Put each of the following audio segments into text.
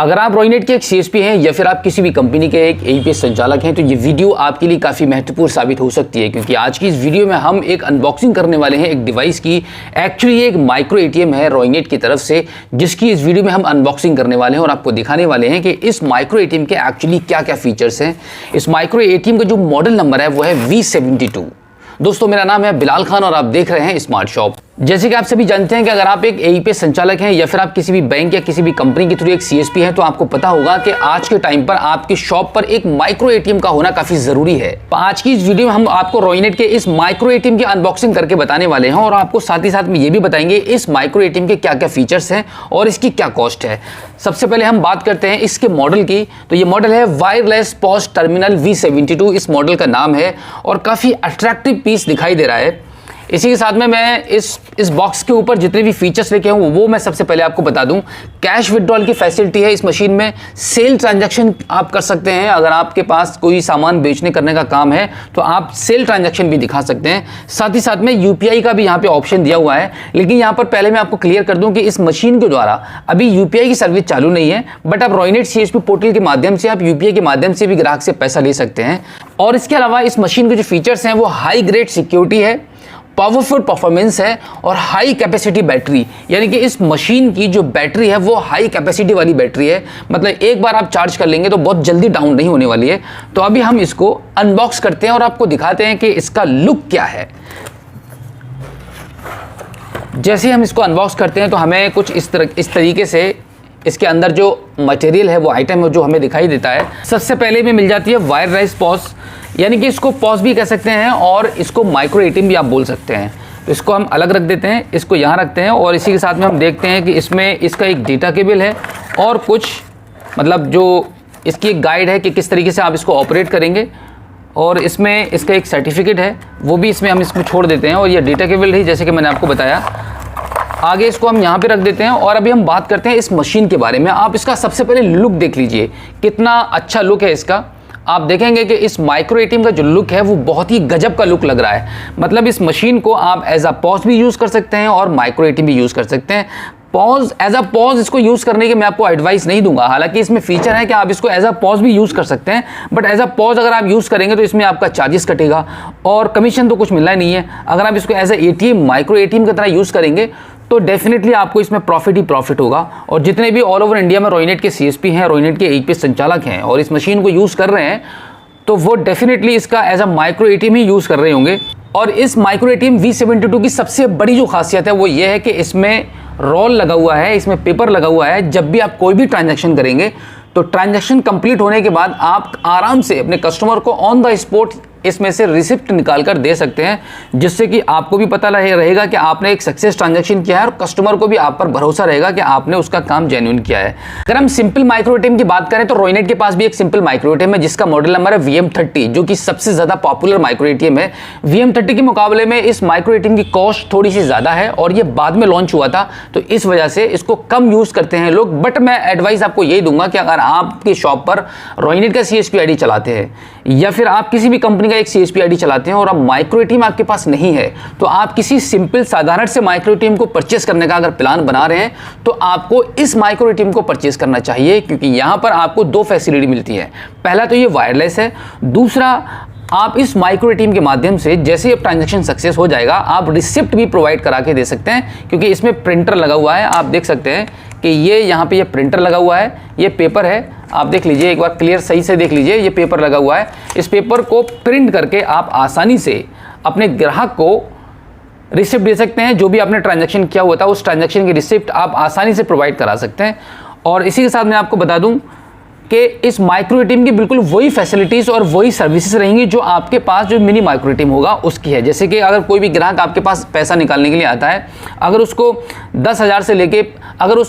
अगर आप रॉयनेट के एक सीएसपी हैं या फिर आप किसी भी कंपनी के एक एईपीएस संचालक हैं तो ये वीडियो आपके लिए काफ़ी महत्वपूर्ण साबित हो सकती है, क्योंकि आज की इस वीडियो में हम एक अनबॉक्सिंग करने वाले हैं एक डिवाइस की। एक्चुअली ये एक माइक्रो एटीएम है रॉयनेट की तरफ से, जिसकी इस वीडियो में हम अनबॉक्सिंग करने वाले हैं और आपको दिखाने वाले हैं कि इस माइक्रो एटीएम के एक्चुअली क्या क्या फीचर्स हैं। इस माइक्रो एटीएम का जो मॉडल नंबर है वो है V72। दोस्तों, मेरा नाम है बिलाल खान और आप देख रहे हैं स्मार्ट शॉप। जैसे कि आप सभी जानते हैं कि अगर आप एक एईपीएस संचालक हैं या फिर आप किसी भी बैंक या किसी भी कंपनी के थ्रू एक सीएसपी हैं तो आपको पता होगा कि आज के टाइम पर आपकी शॉप पर एक माइक्रो एटीएम का होना काफी जरूरी है। आज की इस वीडियो में हम आपको रॉयनेट के इस माइक्रो एटीएम की अनबॉक्सिंग करके बताने वाले हैं और आपको साथ ही साथ में ये भी बताएंगे इस माइक्रो एटीएम के क्या क्या फीचर्स हैं और इसकी क्या कॉस्ट है। सबसे पहले हम बात करते हैं इसके मॉडल की। तो ये मॉडल है वायरलेस पॉज टर्मिनल V72, इस मॉडल का नाम है और काफी अट्रैक्टिव पीस दिखाई दे रहा है। इसी के साथ में मैं इस बॉक्स के ऊपर जितने भी फीचर्स लेके हूँ वो मैं सबसे पहले आपको बता दूं। कैश विड्रॉल की फैसिलिटी है इस मशीन में। सेल ट्रांजैक्शन आप कर सकते हैं, अगर आपके पास कोई सामान बेचने करने का काम है तो आप सेल ट्रांजैक्शन भी दिखा सकते हैं। साथ ही साथ में यूपीआई का भी यहाँ पे ऑप्शन दिया हुआ है। लेकिन यहाँ पर पहले मैं आपको क्लियर कर दूं कि इस मशीन के द्वारा अभी यूपीआई की सर्विस चालू नहीं है, बट आप रॉयनेट सीएसपी पोर्टल के माध्यम से आप यूपीआई के माध्यम से भी ग्राहक से पैसा ले सकते हैं। और इसके अलावा इस मशीन के जो फीचर्स हैं वो हाई ग्रेड सिक्योरिटी है, पावरफुल परफॉर्मेंस है और हाई कैपेसिटी बैटरी, यानी कि इस मशीन की जो बैटरी है वो हाई कैपेसिटी वाली बैटरी है। मतलब एक बार आप चार्ज कर लेंगे तो बहुत जल्दी डाउन नहीं होने वाली है। तो अभी हम इसको अनबॉक्स करते हैं और आपको दिखाते हैं कि इसका लुक क्या है। जैसे हम इसको अनबॉक्स करते हैं तो हमें कुछ इस तरीके से इसके अंदर जो मटेरियल है वो आइटम है जो हमें दिखाई देता है। सबसे पहले में मिल जाती है वायरलेस पॉज, यानी कि इसको पॉज भी कह सकते हैं और इसको माइक्रो एटीएम भी आप बोल सकते हैं। तो इसको हम अलग रख देते हैं, इसको यहाँ रखते हैं और इसी के साथ में हम देखते हैं कि इसमें इसका एक डेटा केबल है और कुछ मतलब जो इसकी एक गाइड है कि किस तरीके से आप इसको ऑपरेट करेंगे, और इसमें इसका एक सर्टिफिकेट है वो भी इसमें हम इसको छोड़ देते हैं। और ये डेटा केबल रही जैसे कि मैंने आपको बताया। आगे इसको हम यहाँ पे रख देते हैं और अभी हम बात करते हैं इस मशीन के बारे में। आप इसका सबसे पहले लुक देख लीजिए, कितना अच्छा लुक है इसका। आप देखेंगे कि इस माइक्रो एटीएम का जो लुक है वो बहुत ही गजब का लुक लग रहा है। मतलब इस मशीन को आप एज अ पॉज भी यूज़ कर सकते हैं और माइक्रो एटीएम भी यूज़ कर सकते हैं। पॉज एज अ पॉज इसको यूज़ करने की मैं आपको एडवाइस नहीं दूंगा, हालांकि इसमें फीचर है कि आप इसको एज अ पॉज भी यूज़ कर सकते हैं, बट एज अ पॉज अगर आप यूज़ करेंगे तो इसमें आपका चार्जेस कटेगा और कमीशन तो कुछ मिलना ही नहीं है। अगर आप इसको as a ATM micro ATM की तरह यूज़ करेंगे तो डेफिनेटली आपको इसमें प्रॉफिट ही प्रॉफिट होगा। और जितने भी ऑल ओवर इंडिया में रॉयनेट के सीएसपी हैं, रॉयनेट के एईपीएस संचालक हैं और इस मशीन को यूज़ कर रहे हैं तो वो डेफिनेटली इसका एज अ माइक्रो एटीएम ही यूज़ कर रहे होंगे। और इस माइक्रो एटीएम V72 की सबसे बड़ी जो खासियत है वो ये है कि इसमें रोल लगा हुआ है, इसमें पेपर लगा हुआ है। जब भी आप कोई भी ट्रांजैक्शन करेंगे तो ट्रांजैक्शन कंप्लीट होने के बाद आप आराम से अपने कस्टमर को ऑन द स्पॉट इसमें से रिसिप्ट निकाल कर दे सकते हैं, जिससे कि आपको भी पता रहेगा कि आपने एक सक्सेस ट्रांजैक्शन किया है और कस्टमर को भी आप पर भरोसा रहेगा कि आपने उसका काम जेन्युइन किया है। अगर हम सिंपल माइक्रो एटीएम की बात करें तो रॉयनेट के पास भी एक सिंपल माइक्रो एटीएम है जिसका मॉडल नंबर है VM30, जो कि सबसे ज्यादा पॉपुलर माइक्रो एटीएम है। VM30 के मुकाबले में इस माइक्रो एटीएम की कॉस्ट थोड़ी सी ज्यादा है और ये बाद में लॉन्च हुआ था, तो इस वजह से इसको कम यूज करते हैं लोग। बट मैं एडवाइस आपको यही दूंगा कि अगर आपकी शॉप पर रॉयनेट का सीएसपी आईडी चलाते हैं या फिर आप किसी भी कंपनी का एक सीएसपी आईडी चलाते हैं और अब माइक्रो एटीएम आपके पास नहीं है तो आप किसी सिंपल साधारण से माइक्रो एटीएम को परचेस करने का अगर प्लान बना रहे हैं तो आपको इस माइक्रो एटीएम को परचेस करना चाहिए, क्योंकि यहां पर आपको दो फैसिलिटी मिलती है। पहला तो ये वायरलेस है, दूसरा आप इस माइक्रो एटीएम के माध्यम से जैसे ही ट्रांजैक्शन सक्सेस हो जाएगा आप रिसिप्ट भी प्रोवाइड करा के दे सकते हैं, क्योंकि इसमें प्रिंटर लगा हुआ है। आप देख सकते हैं कि ये यहाँ पे ये प्रिंटर लगा हुआ है, ये पेपर है। आप देख लीजिए, एक बार क्लियर सही से देख लीजिए, ये पेपर लगा हुआ है। इस पेपर को प्रिंट करके आप आसानी से अपने ग्राहक को रिसिप्ट दे सकते हैं। जो भी आपने ट्रांजैक्शन किया हुआ था उस ट्रांजैक्शन की रिसिप्ट आप आसानी से प्रोवाइड करा सकते हैं। और इसी के साथ मैं आपको बता दूं कि इस माइक्रो एटीएम की बिल्कुल वही फैसिलिटीज़ और वही सर्विसेज रहेंगी जो आपके पास जो मिनी माइक्रो एटीएम होगा उसकी है। जैसे कि अगर कोई भी ग्राहक आपके पास पैसा निकालने के लिए आता है, अगर उसको 10,000 से लेके अगर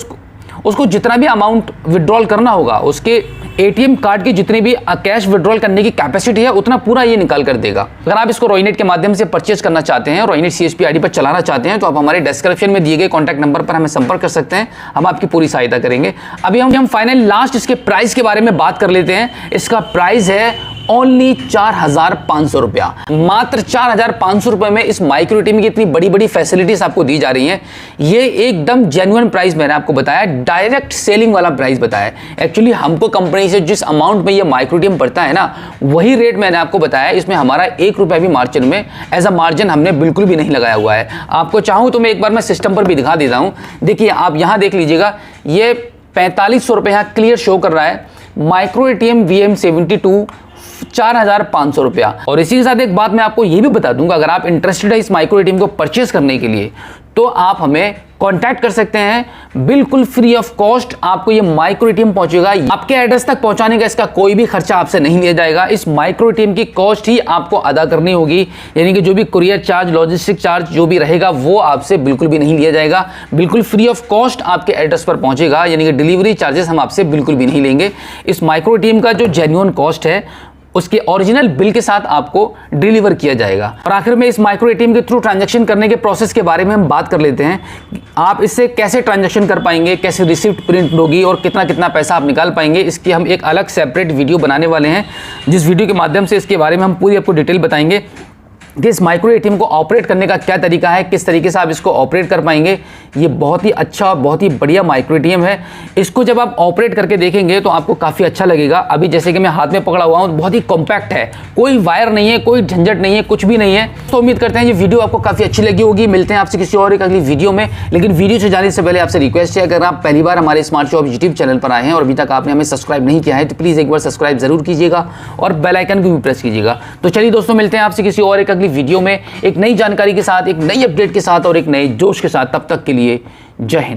उसको जितना भी अमाउंट विड्रॉल करना होगा, उसके एटीएम कार्ड की जितनी भी कैश विड्रॉल करने की कैपेसिटी है उतना पूरा ये निकाल कर देगा। अगर आप इसको रॉयनेट के माध्यम से परचेज करना चाहते हैं, रॉयनेट सीएसपी आईडी पर चलाना चाहते हैं, तो आप हमारे डिस्क्रिप्शन में दिए गए कॉन्टैक्ट नंबर पर हमें संपर्क कर सकते हैं, हम आपकी पूरी सहायता करेंगे। अभी हम फाइनल लास्ट इसके प्राइस के बारे में बात कर लेते हैं। इसका प्राइस है ओनली 4,500 रुपया। मात्र 4,500 रुपए में इस माइक्रो एटीएम की इतनी बड़ी बड़ी फैसिलिटीज आपको दी जा रही हैं। ये एकदम जेन्युइन प्राइस मैंने आपको बताया, डायरेक्ट सेलिंग वाला प्राइस बताया। एक्चुअली हमको कंपनी से जिस अमाउंट में ये माइक्रो एटीएम पड़ता है ना, वही रेट मैंने आपको बताया। इसमें हमारा 1 रुपया भी मार्जिन में एज अ मार्जिन हमने बिल्कुल भी नहीं लगाया हुआ है। आपको चाहूं तो मैं एक बार मैं सिस्टम पर भी दिखा देता हूं। देखिए आप यहां देख लीजिएगा, ये 4500 रुपए यहां क्लियर शो कर रहा है। माइक्रो एटीएम VM72 4,500 रुपया। और इसी के साथ एक बात मैं आपको ये भी बता दूंगा, अगर आप इंटरेस्टेड है इस माइक्रो एटीएम को परचेस करने के लिए, तो आप हमें कांटेक्ट कर सकते हैं। बिल्कुल फ्री ऑफ कॉस्ट आपको ये माइक्रो एटीएम पहुंचेगा। आपके एड्रेस तक पहुंचाने का इसका कोई भी खर्चा आपसे नहीं लिया जाएगा। इस माइक्रो एटीएम की कॉस्ट ही आपको अदा करनी होगी, यानी कि जो भी कुरियर चार्ज, लॉजिस्टिक चार्ज जो भी रहेगा वो आपसे बिल्कुल भी नहीं लिया जाएगा। बिल्कुल फ्री ऑफ कॉस्ट आपके एड्रेस पर पहुंचेगा, यानी कि डिलीवरी चार्जेस हम आपसे बिल्कुल भी नहीं लेंगे। इस माइक्रो एटीएम का जो जेन्युइन कॉस्ट है उसके ओरिजिनल बिल के साथ आपको डिलीवर किया जाएगा। और आखिर में इस माइक्रो एटीएम के थ्रू ट्रांजैक्शन करने के प्रोसेस के बारे में हम बात कर लेते हैं। आप इससे कैसे ट्रांजैक्शन कर पाएंगे, कैसे रिसिप्ट प्रिंट होगी और कितना कितना पैसा आप निकाल पाएंगे, इसकी हम एक अलग सेपरेट वीडियो बनाने वाले हैं, जिस वीडियो के माध्यम से इसके बारे में हम पूरी आपको डिटेल बताएंगे कि इस माइक्रो एटीएम को ऑपरेट करने का क्या तरीका है, किस तरीके से आप इसको ऑपरेट कर पाएंगे। ये बहुत ही अच्छा और बहुत ही बढ़िया माइक्रो एटीएम है। इसको जब आप ऑपरेट करके देखेंगे तो आपको काफ़ी अच्छा लगेगा। अभी जैसे कि मैं हाथ में पकड़ा हुआ हूँ, बहुत ही कॉम्पैक्ट है, कोई वायर नहीं है, कोई झंझट नहीं है, कुछ भी नहीं है। तो उम्मीद करते हैं ये वीडियो आपको काफ़ी अच्छी लगी होगी। मिलते हैं आपसे किसी और एक अगली वीडियो में, लेकिन वीडियो से जाने से पहले आपसे रिक्वेस्ट है, अगर आप पहली बार हमारे स्मार्ट शॉप यूट्यूब चैनल पर आए हैं और अभी तक आपने हमें सब्सक्राइब नहीं किया है, तो प्लीज़ एक बार सब्सक्राइब जरूर कीजिएगा और बेल आइकन को भी प्रेस कीजिएगा। तो चलिए दोस्तों, मिलते हैं आपसे किसी और एक अगली वीडियो में, एक नई जानकारी के साथ, एक नई अपडेट के साथ और एक नए जोश के साथ। तब तक के लिए जय हिंद।